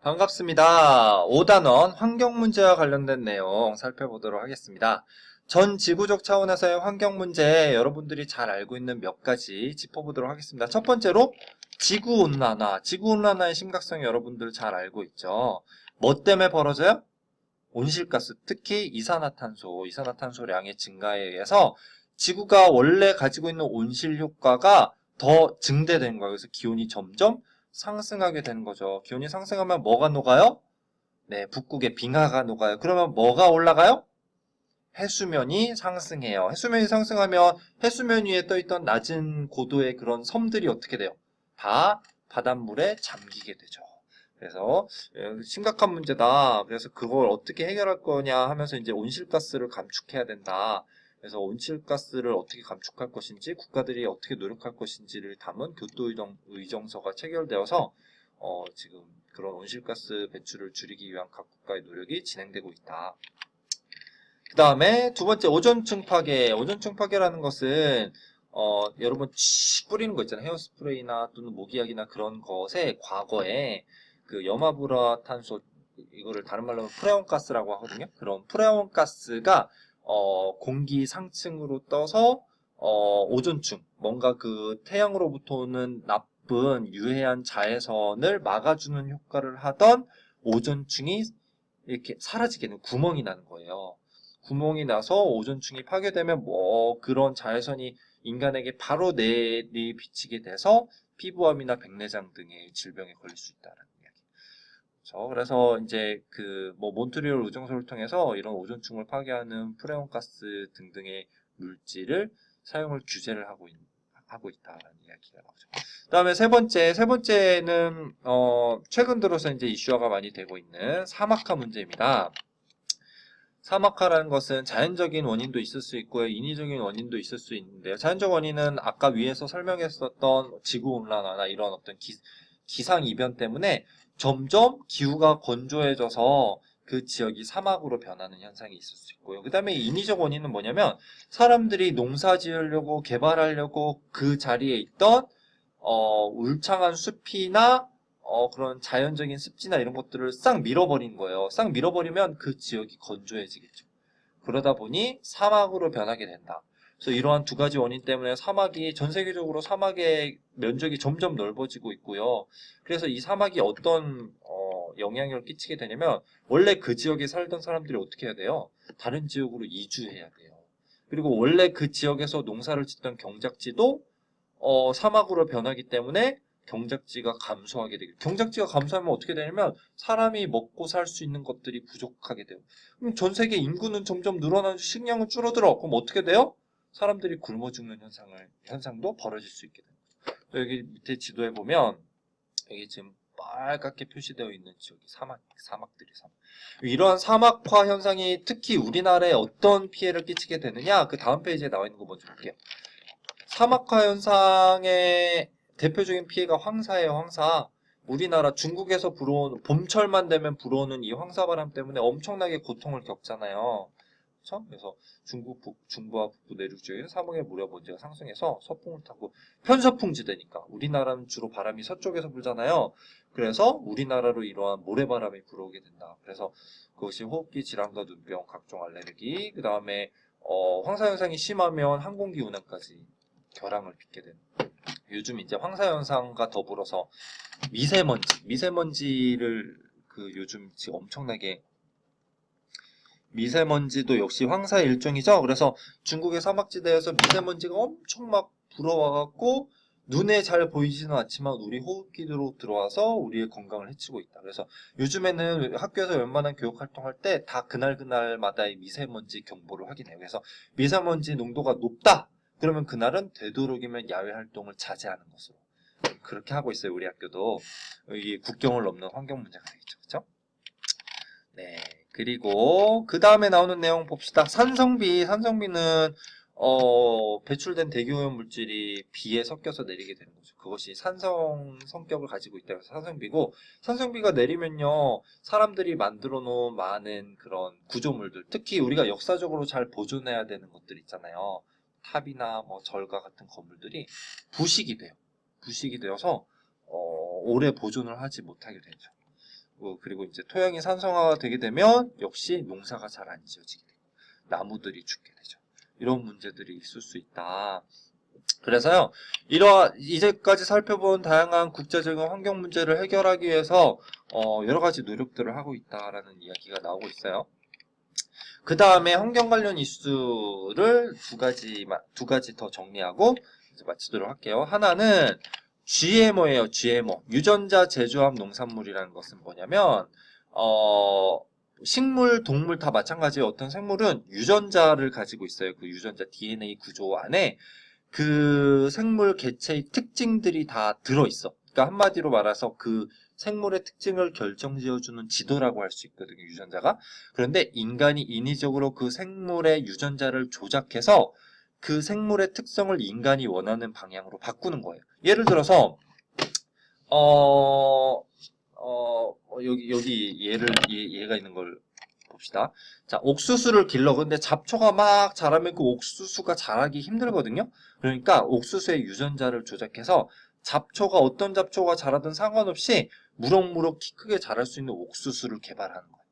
반갑습니다. 5단원 환경문제와 관련된 내용 살펴보도록 하겠습니다. 전 지구적 차원에서의 환경문제 여러분들이 잘 알고 있는 몇 가지 짚어보도록 하겠습니다. 첫 번째로 지구온난화. 지구온난화의 심각성 여러분들 잘 알고 있죠. 뭐 때문에 벌어져요? 온실가스, 특히 이산화탄소량의 증가에 의해서 지구가 원래 가지고 있는 온실 효과가 더 증대되는 거예요. 그래서 기온이 점점 상승하게 되는 거죠. 기온이 상승하면 뭐가 녹아요? 네, 북극의 빙하가 녹아요. 그러면 뭐가 올라가요? 해수면이 상승해요. 해수면이 상승하면 해수면 위에 떠있던 낮은 고도의 그런 섬들이 어떻게 돼요? 다 바닷물에 잠기게 되죠. 그래서 심각한 문제다. 그래서 그걸 어떻게 해결할 거냐 하면서 이제 온실가스를 감축해야 된다. 그래서 온실가스를 어떻게 감축할 것인지 국가들이 어떻게 노력할 것인지를 담은 교토의정서가 체결되어서 지금 그런 온실가스 배출을 줄이기 위한 각 국가의 노력이 진행되고 있다. 그 다음에 두 번째 오존층 파괴. 오존층 파괴라는 것은 여러분 뿌리는 거 있잖아요. 헤어스프레이나 또는 모기약이나 그런 것에 과거에 그 염화불화탄소, 이거를 다른 말로 하면 프레온가스라고 하거든요. 그런 프레온가스가 공기 상층으로 떠서 오존층, 뭔가 그 태양으로부터 오는 나쁜 유해한 자외선을 막아주는 효과를 하던 오존층이 이렇게 사라지게 되는 구멍이 나는 거예요. 구멍이 나서 오존층이 파괴되면 뭐 그런 자외선이 인간에게 바로 내리비치게 돼서 피부암이나 백내장 등의 질병에 걸릴 수 있다는 이야기. 그렇죠? 그래서 이제 그 뭐 몬트리올 의정서를 통해서 이런 오존층을 파괴하는 프레온가스 등등의 물질을 사용을 규제를 하고 있다는 이야기가 나오죠. 그다음에 세 번째는 최근 들어서 이제 이슈화가 많이 되고 있는 사막화 문제입니다. 사막화라는 것은 자연적인 원인도 있을 수 있고요. 인위적인 원인도 있을 수 있는데요. 자연적 원인은 아까 위에서 설명했었던 지구온난화나 이런 어떤 기상이변 때문에 점점 기후가 건조해져서 그 지역이 사막으로 변하는 현상이 있을 수 있고요. 그 다음에 인위적 원인은 뭐냐면 사람들이 농사 지으려고 개발하려고 그 자리에 있던 울창한 숲이나 그런 자연적인 습지나 이런 것들을 싹 밀어버린 거예요. 싹 밀어버리면 그 지역이 건조해지겠죠. 그러다 보니 사막으로 변하게 된다. 그래서 이러한 두 가지 원인 때문에 전 세계적으로 사막의 면적이 점점 넓어지고 있고요. 그래서 이 사막이 어떤 영향을 끼치게 되냐면 원래 그 지역에 살던 사람들이 어떻게 해야 돼요? 다른 지역으로 이주해야 돼요. 그리고 원래 그 지역에서 농사를 짓던 경작지도 사막으로 변하기 때문에 경작지가 감소하게 되고, 경작지가 감소하면 어떻게 되냐면 사람이 먹고 살 수 있는 것들이 부족하게 돼요. 그럼 전 세계 인구는 점점 늘어나고 식량은 줄어들어. 그럼 어떻게 돼요? 사람들이 굶어 죽는 현상도 벌어질 수 있게 돼요. 여기 밑에 지도에 보면 여기 지금 빨갛게 표시되어 있는 지역이 사막들이 이러한 사막화 현상이 특히 우리나라에 어떤 피해를 끼치게 되느냐? 그 다음 페이지에 나와 있는 거 먼저 볼게요. 사막화 현상의 대표적인 피해가 황사예요, 황사. 우리나라 중국에서 불어오는, 봄철만 되면 불어오는 이 황사바람 때문에 엄청나게 고통을 겪잖아요. 그렇죠? 그래서 중부와 북부 내륙 지역에서 사막의 무렵 온도가 상승해서 서풍을 타고 편서풍지대니까 우리나라는 주로 바람이 서쪽에서 불잖아요. 그래서 우리나라로 이러한 모래바람이 불어오게 된다. 그래서 그것이 호흡기 질환과 눈병, 각종 알레르기, 그 다음에 황사 현상이 심하면 항공기 운항까지 결항을 빚게 되는. 요즘 이제 황사 현상과 더불어서 미세먼지를 요즘 지금 엄청나게, 미세먼지도 역시 황사의 일종이죠. 그래서 중국의 사막지대에서 미세먼지가 엄청 막 불어와갖고 눈에 잘 보이지는 않지만 우리 호흡기로 들어와서 우리의 건강을 해치고 있다. 그래서 요즘에는 학교에서 웬만한 교육 활동할 때 다 그날마다의 미세먼지 경보를 확인해요. 그래서 미세먼지 농도가 높다. 그러면 그날은 되도록이면 야외 활동을 자제하는 것으로 그렇게 하고 있어요. 우리 학교도. 이게 국경을 넘는 환경 문제가 되겠죠. 그렇죠? 네. 그리고 그 다음에 나오는 내용 봅시다. 산성비는 배출된 대기오염 물질이 비에 섞여서 내리게 되는 거죠. 그것이 산성 성격을 가지고 있다 해서 산성비고, 산성비가 내리면요 사람들이 만들어 놓은 많은 그런 구조물들, 특히 우리가 역사적으로 잘 보존해야 되는 것들 있잖아요. 탑이나 뭐 절과 같은 건물들이 부식이 돼요. 부식이 되어서 오래 보존을 하지 못하게 되죠. 그리고 이제 토양이 산성화가 되게 되면 역시 농사가 잘 안 지어지게 되고 나무들이 죽게 되죠. 이런 문제들이 있을 수 있다. 그래서요, 이제까지 살펴본 다양한 국제적인 환경 문제를 해결하기 위해서 여러 가지 노력들을 하고 있다라는 이야기가 나오고 있어요. 그 다음에 환경 관련 이슈를 두 가지 더 정리하고 이제 마치도록 할게요. 하나는 GMO예요. GMO. 유전자 제조합 농산물이라는 것은 뭐냐면 식물, 동물 다 마찬가지예요. 어떤 생물은 유전자를 가지고 있어요. 그 유전자 DNA 구조 안에 그 생물 개체의 특징들이 다 들어있어. 그러니까 한마디로 말해서 그 생물의 특징을 결정지어주는 지도라고 할 수 있거든요, 유전자가. 그런데 인간이 인위적으로 그 생물의 유전자를 조작해서 그 생물의 특성을 인간이 원하는 방향으로 바꾸는 거예요. 예를 들어서 여기 얘가 있는 걸 봅시다. 자, 옥수수를 길러. 근데 잡초가 막 자라면 그 옥수수가 자라기 힘들거든요. 그러니까 옥수수의 유전자를 조작해서 잡초가 어떤 잡초가 자라든 상관없이 무럭무럭 키 크게 자랄 수 있는 옥수수를 개발하는 거예요.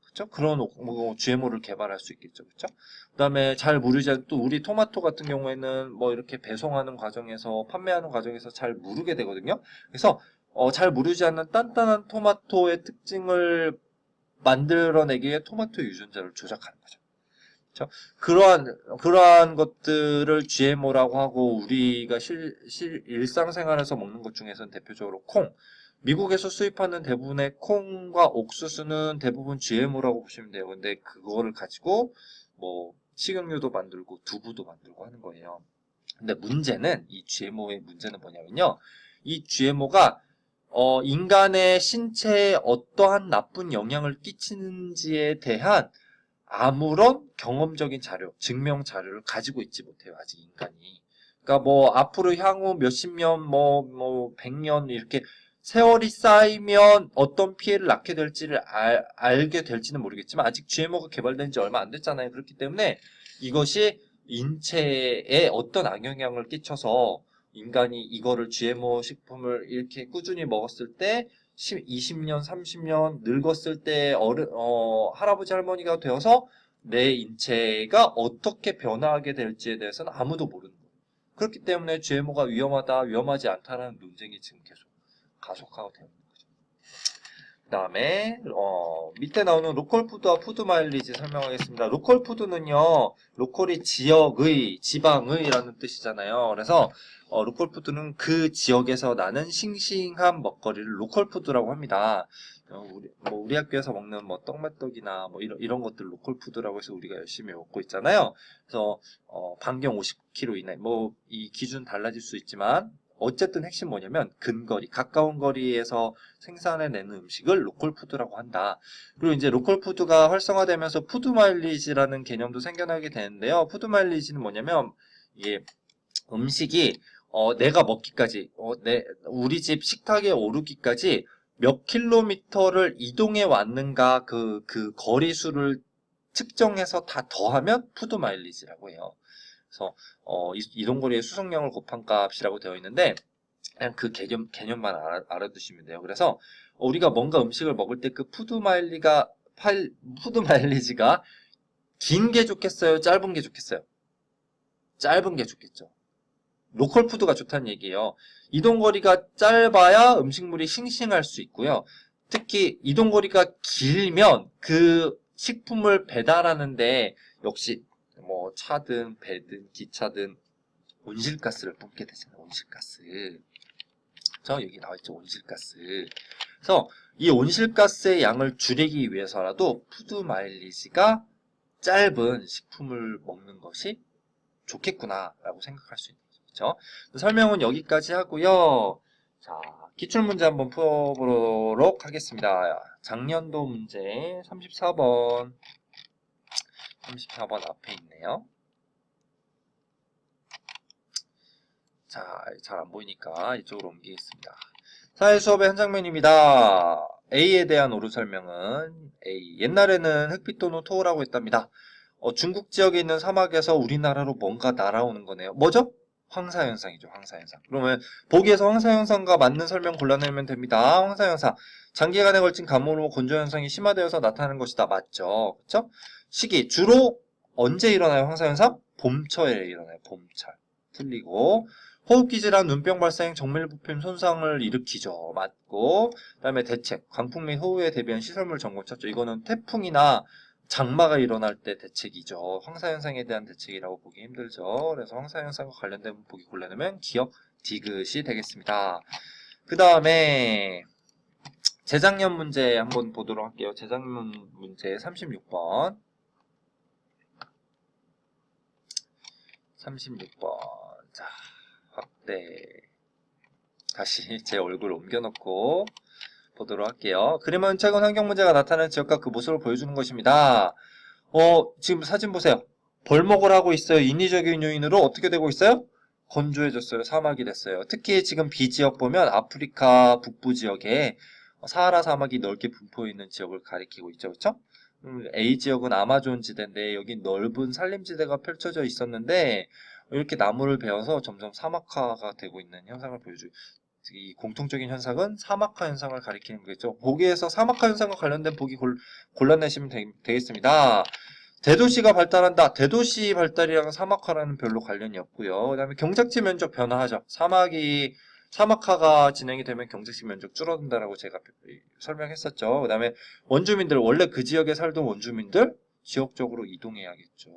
그렇죠? 그런 GMO를 개발할 수 있겠죠. 그렇죠? 그다음에 잘 무르지 않 또 우리 토마토 같은 경우에는 뭐 이렇게 배송하는 과정에서 판매하는 과정에서 잘 무르게 되거든요. 그래서 잘 무르지 않는 단단한 토마토의 특징을 만들어내기 위해 토마토 유전자를 조작하는 거죠. 그렇죠? 그러한 것들을 GMO라고 하고 우리가 일상생활에서 먹는 것 중에서는 대표적으로 콩. 미국에서 수입하는 대부분의 콩과 옥수수는 대부분 GMO라고 보시면 돼요. 근데 그거를 가지고 뭐 식용유도 만들고 두부도 만들고 하는 거예요. 근데 이 GMO의 문제는 뭐냐면요. 이 GMO가 인간의 신체에 어떠한 나쁜 영향을 끼치는지에 대한 아무런 경험적인 자료, 증명 자료를 가지고 있지 못해요, 아직 인간이. 그러니까 뭐 앞으로 향후 몇십 년, 뭐 100년 이렇게 세월이 쌓이면 어떤 피해를 낳게 될지를 알게 될지는 모르겠지만 아직 GMO가 개발된 지 얼마 안 됐잖아요. 그렇기 때문에 이것이 인체에 어떤 악영향을 끼쳐서 인간이 이거를 GMO 식품을 이렇게 꾸준히 먹었을 때 20년, 30년 늙었을 때 할아버지 할머니가 되어서 내 인체가 어떻게 변화하게 될지에 대해서는 아무도 모르는 거예요. 그렇기 때문에 GMO가 위험하다, 위험하지 않다라는 논쟁이 지금 계속 가속화가 되는 거죠. 그 다음에 밑에 나오는 로컬 푸드와 푸드 마일리지 설명하겠습니다. 로컬 푸드는요, 로컬이 지역의, 지방의라는 뜻이잖아요. 그래서 로컬 푸드는 그 지역에서 나는 싱싱한 먹거리를 로컬 푸드라고 합니다. 우리 학교에서 먹는 뭐 떡맛떡이나 뭐 이런 것들 로컬 푸드라고 해서 우리가 열심히 먹고 있잖아요. 그래서 반경 50km 이내, 뭐 이 기준 달라질 수 있지만 어쨌든 핵심 뭐냐면 근거리, 가까운 거리에서 생산해내는 음식을 로컬 푸드라고 한다. 그리고 이제 로컬 푸드가 활성화되면서 푸드 마일리지라는 개념도 생겨나게 되는데요. 푸드 마일리지는 뭐냐면 이게 음식이 내가 먹기까지, 우리 집 식탁에 오르기까지 몇 킬로미터를 이동해 왔는가 그 거리 수를 측정해서 다 더하면 푸드 마일리지라고 해요. 그래서 이동거리의 수송량을 곱한 값이라고 되어 있는데 그냥 그 개념만 알아두시면 돼요. 그래서 우리가 뭔가 음식을 먹을 때 그 푸드 마일리지가 긴 게 좋겠어요? 짧은 게 좋겠어요? 짧은 게 좋겠죠. 로컬 푸드가 좋다는 얘기예요. 이동거리가 짧아야 음식물이 싱싱할 수 있고요. 특히 이동거리가 길면 그 식품을 배달하는데 역시 뭐 차든 배든 기차든 온실가스를 뿜게 되잖아요. 온실가스. 그래서 여기 나와있죠. 온실가스. 그래서 이 온실가스의 양을 줄이기 위해서라도 푸드 마일리지가 짧은 식품을 먹는 것이 좋겠구나 라고 생각할 수 있는 거죠. 그렇죠? 설명은 여기까지 하고요. 자, 기출문제 한번 풀어보도록 하겠습니다. 작년도 문제 34번 앞에 있네요. 자, 잘 안 보이니까 이쪽으로 옮기겠습니다. 사회 수업의 한 장면입니다. A에 대한 오류 설명은 A. 옛날에는 흑빛 또는 토우라고 했답니다. 중국 지역에 있는 사막에서 우리나라로 뭔가 날아오는 거네요. 뭐죠? 황사현상이죠. 황사현상. 그러면 보기에서 황사현상과 맞는 설명 골라내면 됩니다. 황사현상. 장기간에 걸친 가뭄으로 건조 현상이 심화되어서 나타나는 것이다. 맞죠? 그쵸? 시기 주로 언제 일어나요? 황사현상? 봄철에 일어나요. 봄철. 틀리고 호흡기 질환, 눈병 발생, 정밀 부품 손상을 일으키죠. 맞고 그다음에 대책, 광풍 및 호우에 대비한 시설물 점검 찾죠. 이거는 태풍이나 장마가 일어날 때 대책이죠. 황사현상에 대한 대책이라고 보기 힘들죠. 그래서 황사현상과 관련된 보기 골라내면 기억 디귿이 되겠습니다. 그 다음에 재작년 문제 한번 보도록 할게요. 재작년 문제 36번. 36번. 자, 확대. 다시 제 얼굴 옮겨놓고 보도록 할게요. 그림은 최근 환경 문제가 나타나는 지역과 그 모습을 보여주는 것입니다. 지금 사진 보세요. 벌목을 하고 있어요. 인위적인 요인으로 어떻게 되고 있어요? 건조해졌어요. 사막이 됐어요. 특히 지금 B 지역 보면 아프리카 북부 지역에 사하라 사막이 넓게 분포해 있는 지역을 가리키고 있죠. 그렇죠? A 지역은 아마존 지대인데 여기 넓은 산림지대가 펼쳐져 있었는데 이렇게 나무를 베어서 점점 사막화가 되고 있는 현상을 보여줘요. 이 공통적인 현상은 사막화 현상을 가리키는 거겠죠. 보기에서 사막화 현상과 관련된 보기 골라내시면 되겠습니다. 대도시가 발달한다. 대도시 발달이랑 사막화라는 별로 관련이 없고요. 그 다음에 경작지 면적 변화하죠. 사막화가 진행이 되면 경작지 면적 줄어든다라고 제가 설명했었죠. 그 다음에 원주민들, 원래 그 지역에 살던 원주민들 지역적으로 이동해야겠죠.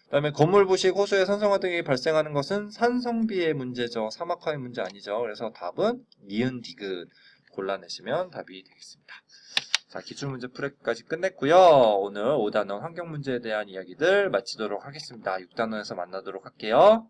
그 다음에 건물 부식, 호수의 산성화 등이 발생하는 것은 산성비의 문제죠. 사막화의 문제 아니죠. 그래서 답은 니은 디귿 골라내시면 답이 되겠습니다. 자, 기출문제 풀이까지 끝냈고요. 오늘 5단원 환경문제에 대한 이야기들 마치도록 하겠습니다. 6단원에서 만나도록 할게요.